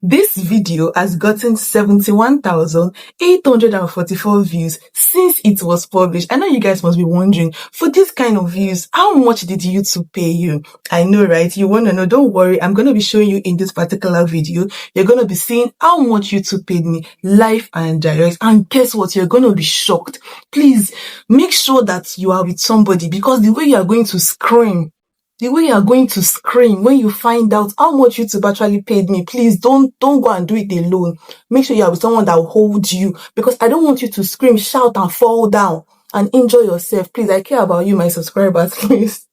This video has gotten 71,844 views since it was published. I know you guys must be wondering, for this kind of views, how much did YouTube pay you? I know, right? You want to know? Don't worry. I'm going to be showing you in this particular video. You're going to be seeing how much YouTube paid me live and direct. And guess what? You're going to be shocked. Please make sure that you are with somebody, because the way you are going to scream when you find out how much YouTube actually paid me, please don't go and do it alone. Make sure you are with someone that will hold you, because I don't want you to scream, shout, and fall down and injure yourself. Please, I care about you, my subscribers, please.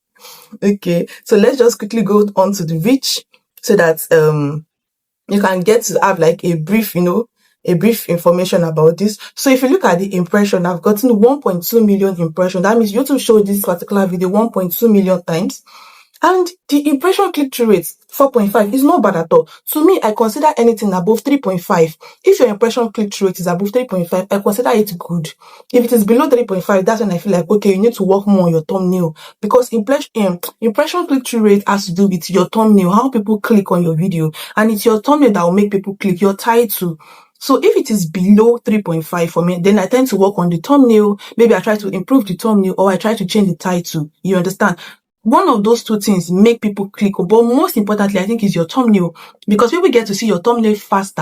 Okay, so let's just quickly go on to the reach so that you can get to have like a brief information about this. So if you look at the impression, I've gotten 1.2 million impressions. That means YouTube showed this particular video 1.2 million times. And the impression click-through rate, 4.5, is not bad at all. To me, I consider anything above 3.5. If your impression click-through rate is above 3.5, I consider it good. If it is below 3.5, that's when I feel like, okay, you need to work more on your thumbnail. Because impression click-through rate has to do with your thumbnail, how people click on your video. And it's your thumbnail that will make people click, your title. So if it is below 3.5 for me, then I tend to work on the thumbnail. Maybe I try to improve the thumbnail, or I try to change the title. You understand? One of those two things make people click, but most importantly, I think, is your thumbnail, because people get to see your thumbnail first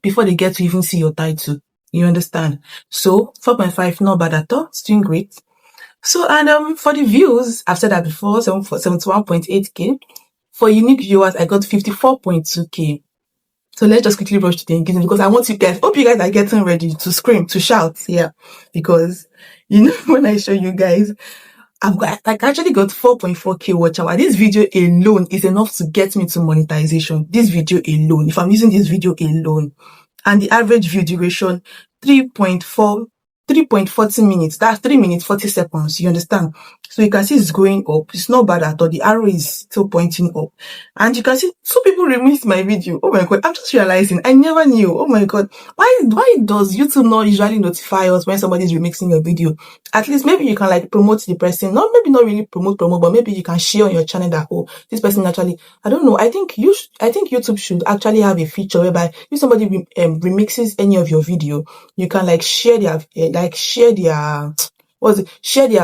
before they get to even see your title. You understand? So 4.5, not bad at all. It's doing great. So, and for the views, I've said that before, 71.8k. For unique viewers, I got 54.2k. So let's just quickly rush to the engagement, because I want you guys, hope you guys are getting ready to scream, to shout, yeah, because when I show you guys, I actually got 4.4k watch hour. This video alone is enough to get me to monetization. This video alone, if I'm using this video alone, and the average view duration 3.40 minutes. That's 3 minutes 40 seconds. You understand? So you can see it's going up. It's not bad at all. The arrow is still pointing up, and you can see two people remixed my video. Oh my god! I'm just realizing I never knew. Oh my god! Why does YouTube not usually notify us when somebody is remixing your video? At least maybe you can like promote the person. Maybe not really promote, but maybe you can share on your channel that, oh, this person actually. I don't know. I think YouTube should actually have a feature whereby if somebody remixes any of your video, you can like share their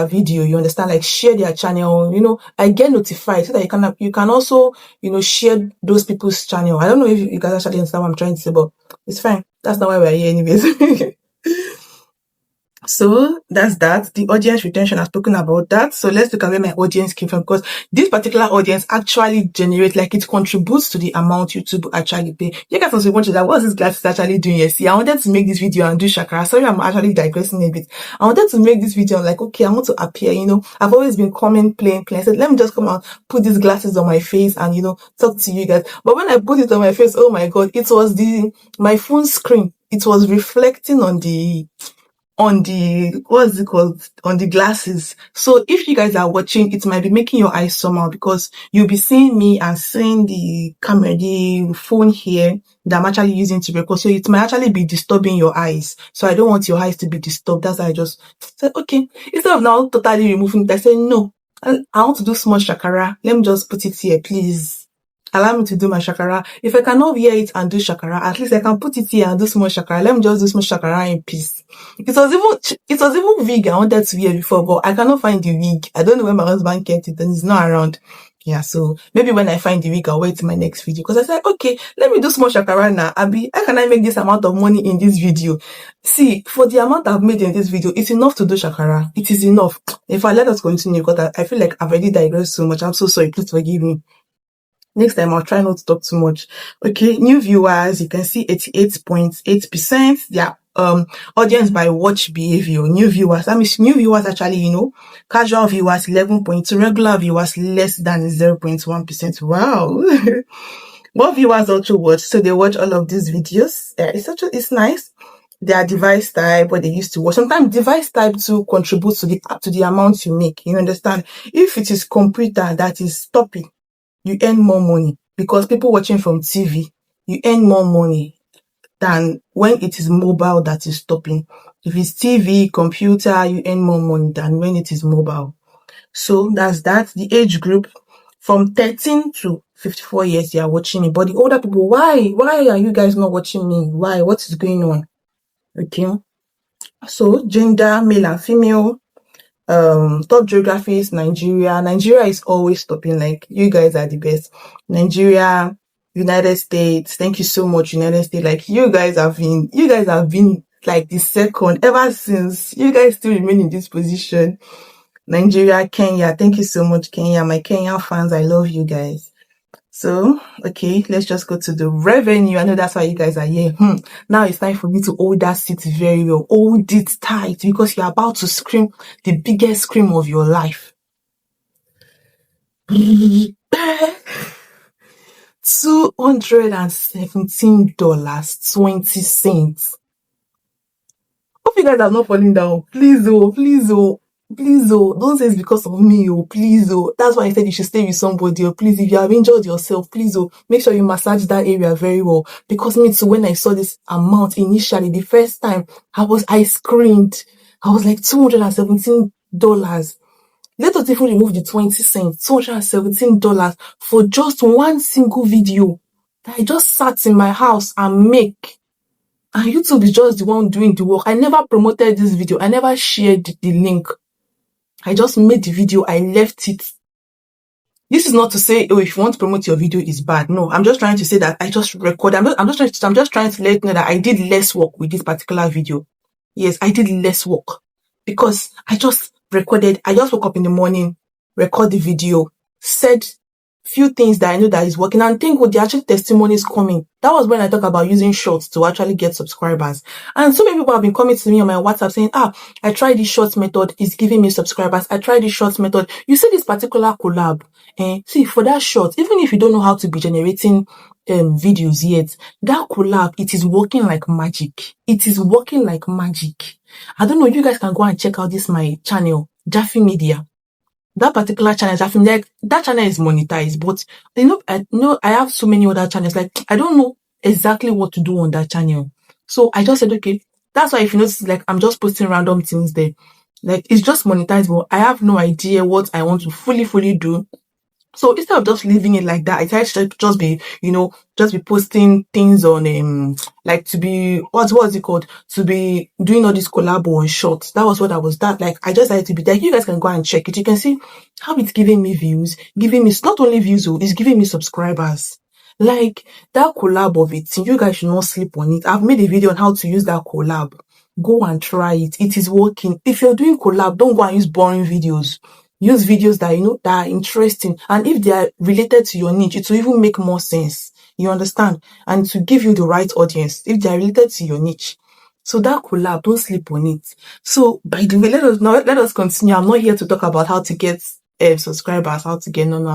video, you understand, like share their channel, I get notified so that you can also, share those people's channel. I don't know if you guys actually understand what I'm trying to say, but it's fine. That's not why we're here anyways. So that's that. The audience retention, I've spoken about that. So let's look at where my audience came from, because this particular audience actually generates, like, it contributes to the amount YouTube actually pay. You guys also wonder that what's this glasses actually doing here? See, I wanted to make this video and do shakara. Sorry, I'm actually digressing a bit. I wanted to make this video. I'm like, okay, I want to appear, I've always been playing. I said, let me just come out, put these glasses on my face and, talk to you guys. But when I put it on my face, oh my God, it was my phone screen. It was reflecting on the glasses. So if you guys are watching, it might be making your eyes somehow, because you'll be seeing me and seeing the camera, the phone here that I'm actually using to record. So it might actually be disturbing your eyes. So I don't want your eyes to be disturbed. That's why I just said, okay, instead of now totally removing it, I said, no, I want to do small shakara. Let me just put it here, please. Allow me to do my shakara. If I cannot wear it and do shakara, at least I can put it here and do small shakara. Let me just do small shakara in peace. It was even wig I wanted to wear before, but I cannot find the wig. I don't know where my husband kept it, and it's not around. Yeah, so maybe when I find the wig, I'll wear it in my next video. Because I said, okay, let me do small shakara now. How can I make this amount of money in this video? See, for the amount I've made in this video, it's enough to do shakara. It is enough. If I let us continue, because I feel like I've already digressed so much. I'm so sorry. Please forgive me. Next time, I'll try not to talk too much. Okay, new viewers, you can see 88.8%. Their audience by watch behavior. New viewers, that means new viewers actually, casual viewers 11.2, regular viewers less than 0.1%. Wow. What viewers also watch? So they watch all of these videos. It's nice. Their device type, what they used to watch. Sometimes device type too contributes to the amount you make. You understand? If it is computer that is stopping, you earn more money, because people watching from TV, you earn more money than when it is mobile that is stopping. If it's TV, computer, you earn more money than when it is mobile. So that's that. The age group, From 13 to 54 years, you are watching me. But the older people, why are you guys not watching me? Why? What is going on? Okay. So gender, male and female. Top geographies, Nigeria. Nigeria is always topping. Like, you guys are the best. Nigeria, United States. Thank you so much, United States. Like, you guys have been like the second ever since. You guys still remain in this position. Nigeria, Kenya. Thank you so much, Kenya. My Kenyan fans, I love you guys. So, okay, let's just go to the revenue. I know that's why you guys are here. Now it's time for me to hold that seat very well. Hold it tight, because you're about to scream the biggest scream of your life. $217.20. Hope you guys are not falling down. Please, don't say it's because of me, please, that's why I said you should stay with somebody, please. If you have injured yourself, please, make sure you massage that area very well, because me too, when I saw this amount initially, the first time, I screamed. I was like, $217. Let us even remove the 20 cents, $217 for just one single video that I just sat in my house and make. And YouTube is just the one doing the work. I never promoted this video. I never shared the link. I just made the video. I left it. This is not to say, if you want to promote your video, it's bad. No, I'm just trying to say that I just recorded. I'm just trying to let you know that I did less work with this particular video. Yes, I did less work because I just recorded. I just woke up in the morning, record the video, said few things that I know that is working, and think what the actual testimonies coming. That was when I talk about using shorts to actually get subscribers. And so many people have been coming to me on my WhatsApp saying, I tried this shorts method, it's giving me subscribers. I tried this shorts method. You see this particular collab, see, for that short, even if you don't know how to be generating videos yet, that collab, it is working like magic. It is working like magic. I don't know, you guys can go and check out this my channel, Jaffe Media. That particular channel, that channel is monetized, but I have so many other channels. Like, I don't know exactly what to do on that channel. So I just said, okay, that's why if you notice, like, I'm just posting random things there. Like, it's just monetized, but I have no idea what I want to fully do. So instead of just leaving it like that, I decided to just be posting things on, like, to be, what's it called? To be doing all this collab on shorts. That was what I was, like, I just decided to be like, you guys can go and check it. You can see how it's giving me views, giving me, not only views, it's giving me subscribers. Like, that collab of it, you guys should not sleep on it. I've made a video on how to use that collab. Go and try it. It is working. If you're doing collab, don't go and use boring videos. Use videos that, that are interesting. And if they are related to your niche, it will even make more sense. You understand? And to give you the right audience, if they are related to your niche. So that collab, don't sleep on it. So, by the way, let us continue. I'm not here to talk about how to get subscribers, I'm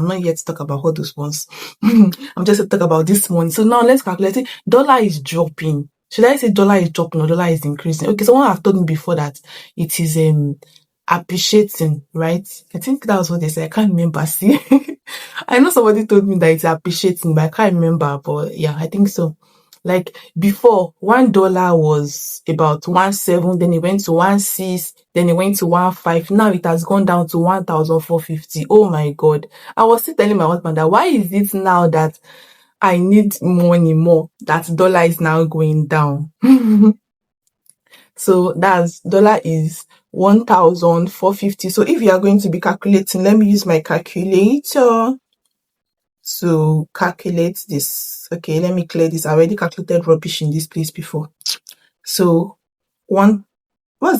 not here to talk about all those ones. I'm just to talk about this one. So now let's calculate it. Dollar is dropping. Should I say dollar is dropping or dollar is increasing? Okay, someone have told me before that it is appreciating, right? I think that was what they said. I can't remember. See, I know somebody told me that it's appreciating, but I can't remember. But yeah, I think so. Like, before, $1 was about 1.7, then it went to 1.6, then it went to 1.5. Now it has gone down to 1,450. Oh my God. I was still telling my husband that why is it now that I need money more, that dollar is now going down? So that's, dollar is 1,450. So if you are going to be calculating, let me use my calculator to calculate this. Okay, let me clear this. I already calculated rubbish in this place before. So what's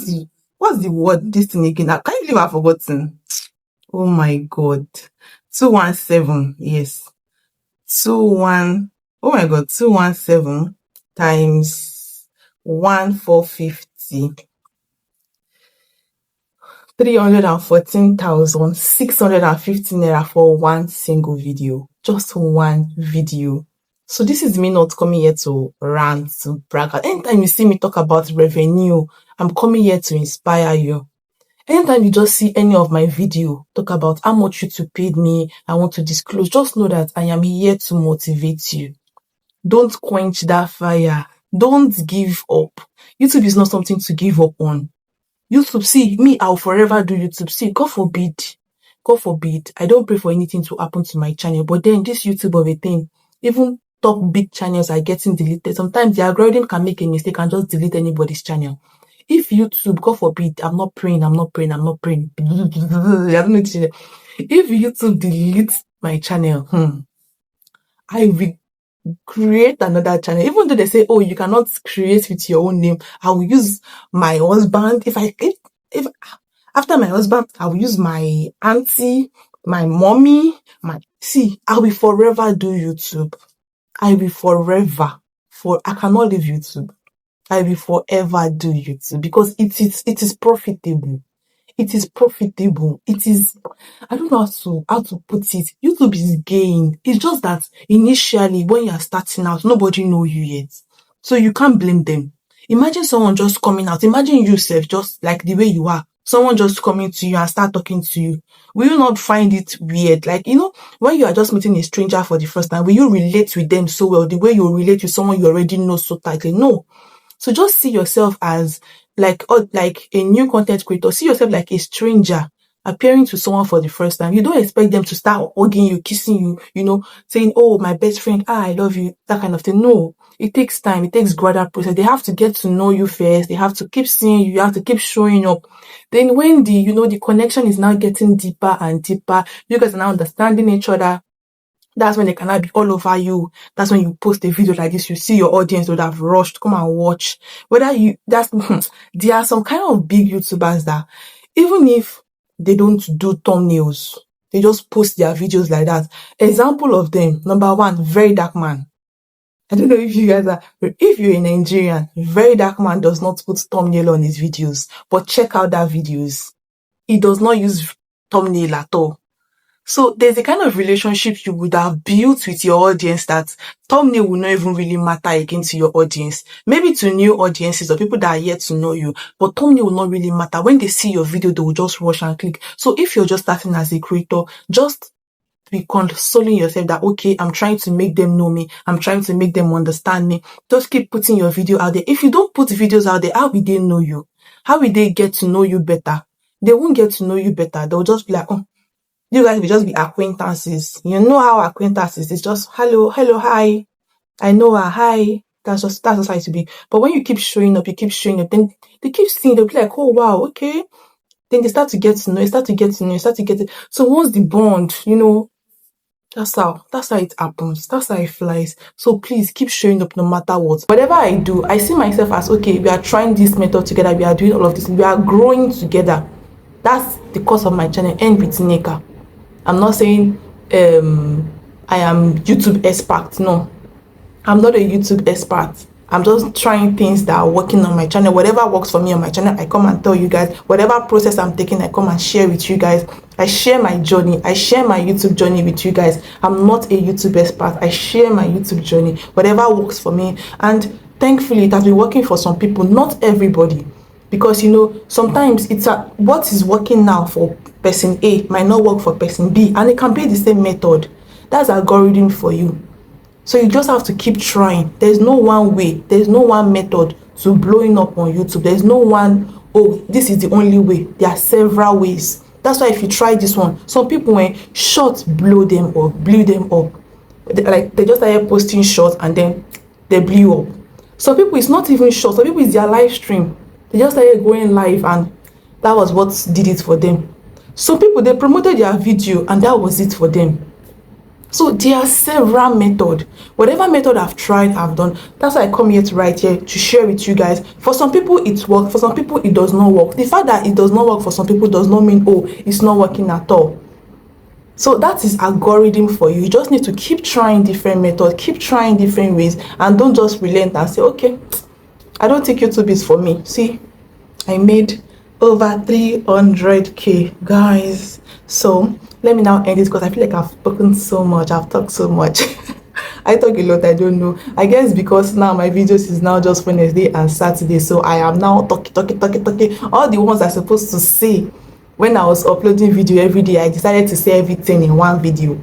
the word, this thing again? I can't believe I've forgotten. Oh my God. 217, yes. 217 times 1,450. 314,650 naira for one single video. Just one video. So this is me not coming here to rant, to brag. Anytime you see me talk about revenue, I'm coming here to inspire you. Anytime you just see any of my video talk about how much YouTube paid me, I want to disclose, just know that I am here to motivate you. Don't quench that fire. Don't give up. YouTube is not something to give up on. YouTube, see, me, I'll forever do YouTube. See, God forbid. God forbid, I don't pray for anything to happen to my channel, but then this YouTube of a thing, even top big channels are getting deleted. Sometimes the algorithm can make a mistake and just delete anybody's channel. If YouTube, God forbid, I'm not praying. I don't know. If YouTube deletes my channel, I will create another channel. Even though they say, oh, you cannot create with your own name, I will use my husband. If after my husband, I will use my auntie, my mommy, I will forever do YouTube. I will forever, I cannot leave YouTube. I will forever do YouTube because it is profitable. It is profitable. It is, I don't know how to put it. YouTube is gain. It's just that initially when you're starting out, nobody know you yet. So you can't blame them. Imagine someone just coming out. Imagine yourself just like the way you are. Someone just coming to you and start talking to you. Will you not find it weird? Like, when you are just meeting a stranger for the first time, will you relate with them so well? The way you relate with someone you already know so tightly? No. So just see yourself as like a new content creator. See yourself like a stranger appearing to someone for the first time. You don't expect them to start hugging you, kissing you, saying, oh, my best friend, I love you, that kind of thing. No, it takes time. It takes gradual process. They have to get to know you first. They have to keep seeing you. You have to keep showing up. Then when the connection is now getting deeper and deeper, you guys are now understanding each other. That's when they cannot be all over you. That's when you post a video like this, you see your audience would have rushed, come and watch. There are some kind of big YouTubers that even if they don't do thumbnails, they just post their videos like that. Example of them, number one, Very Dark Man. I don't know if you guys if you're a Nigerian, Very Dark Man does not put thumbnail on his videos, but check out that videos. He does not use thumbnail at all. So there's a kind of relationship you would have built with your audience that thumbnail will not even really matter again to your audience. Maybe to new audiences or people that are yet to know you, but thumbnail will not really matter. When they see your video, they will just rush and click. So if you're just starting as a creator, just be consoling yourself that, okay, I'm trying to make them know me. I'm trying to make them understand me. Just keep putting your video out there. If you don't put videos out there, how will they know you? How will they get to know you better? They won't get to know you better. They'll just be like, oh, you guys will just be acquaintances. You know how acquaintances is just hello, hi. I know her, hi. That's just how it will be. But when you keep showing up, then they keep seeing, they'll be like, oh wow, okay. Then they start to get to know, So once the bond, that's how it happens. That's how it flies. So please keep showing up no matter what. Whatever I do, I see myself as, okay, we are trying this method together. We are doing all of this. We are growing together. That's the cause of my channel, End with Nneka. I'm not saying I am YouTube expert. No, I'm not a YouTube expert. I'm just trying things that are working on my channel. Whatever works for me on my channel, I come and tell you guys. Whatever process I'm taking, I come and share with you guys. I share my journey. I share my YouTube journey with you guys. I'm not a YouTube expert. I share my YouTube journey. Whatever works for me. And thankfully, it has been working for some people, not everybody. Because, sometimes what is working now for person A might not work for person B. And it can be the same method. That's algorithm for you. So you just have to keep trying. There's no one way. There's no one method to blowing up on YouTube. There's no one, oh, this is the only way. There are several ways. That's why if you try this one, some people, when shorts blew them up. They just started posting shorts and then they blew up. Some people, it's not even short. Some people, it's their live stream. They just started going live and that was what did it for them. Some people, they promoted their video and that was it for them. So there are several methods. Whatever method I've tried, I've done. That's why I come here to share with you guys. For some people, it works. For some people, it does not work. The fact that it does not work for some people does not mean, oh, it's not working at all. So that is algorithm for you. You just need to keep trying different methods, keep trying different ways, and don't just relent and say, okay, I don't think YouTube is for me. See, I made over 300k, guys. So let me now end this because I feel like I've spoken so much. I've talked so much. I talk a lot. I don't know. I guess because now my videos is now just Wednesday and Saturday. So I am now talking. All the ones I'm supposed to say when I was uploading video every day, I decided to say everything in one video.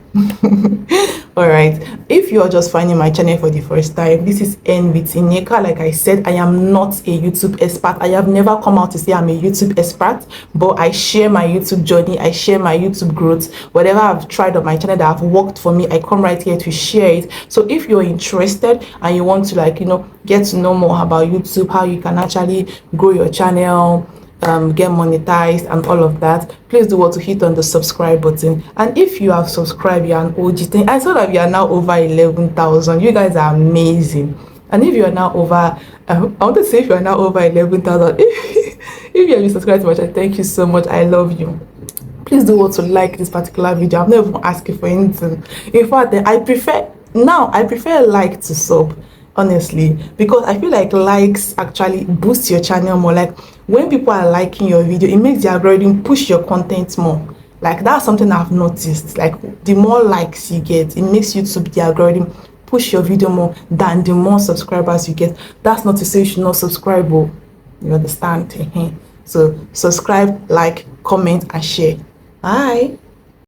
All right, if you're just finding my channel for the first time, this is N with Nneka. Like I said, I am not a YouTube expert. I have never come out to say I'm a YouTube expert, but I share my YouTube journey, I share my YouTube growth. Whatever I've tried on my channel that have worked for me, I come right here to share it. So if you're interested and you want to, like, get to know more about YouTube, how you can actually grow your channel, get monetized and all of that, please do want to hit on the subscribe button. And if you have subscribed, you're an OG thing. I saw that we are now over 11,000. You guys are amazing. And if you are now over I want to say, if you are now over 11,000, if you have been subscribed to my channel, thank you so much. I love you. Please do want to like this particular video. I'm not even asking for anything. In fact, I prefer like to sub, honestly, because I feel like likes actually boost your channel more. Like, when people are liking your video, it makes the algorithm push your content more. Like, that's something I've noticed. Like, the more likes you get, it makes YouTube, the algorithm, push your video more than the more subscribers you get. That's not to say you should not subscribe, but you understand. So subscribe, like, comment and share. Bye.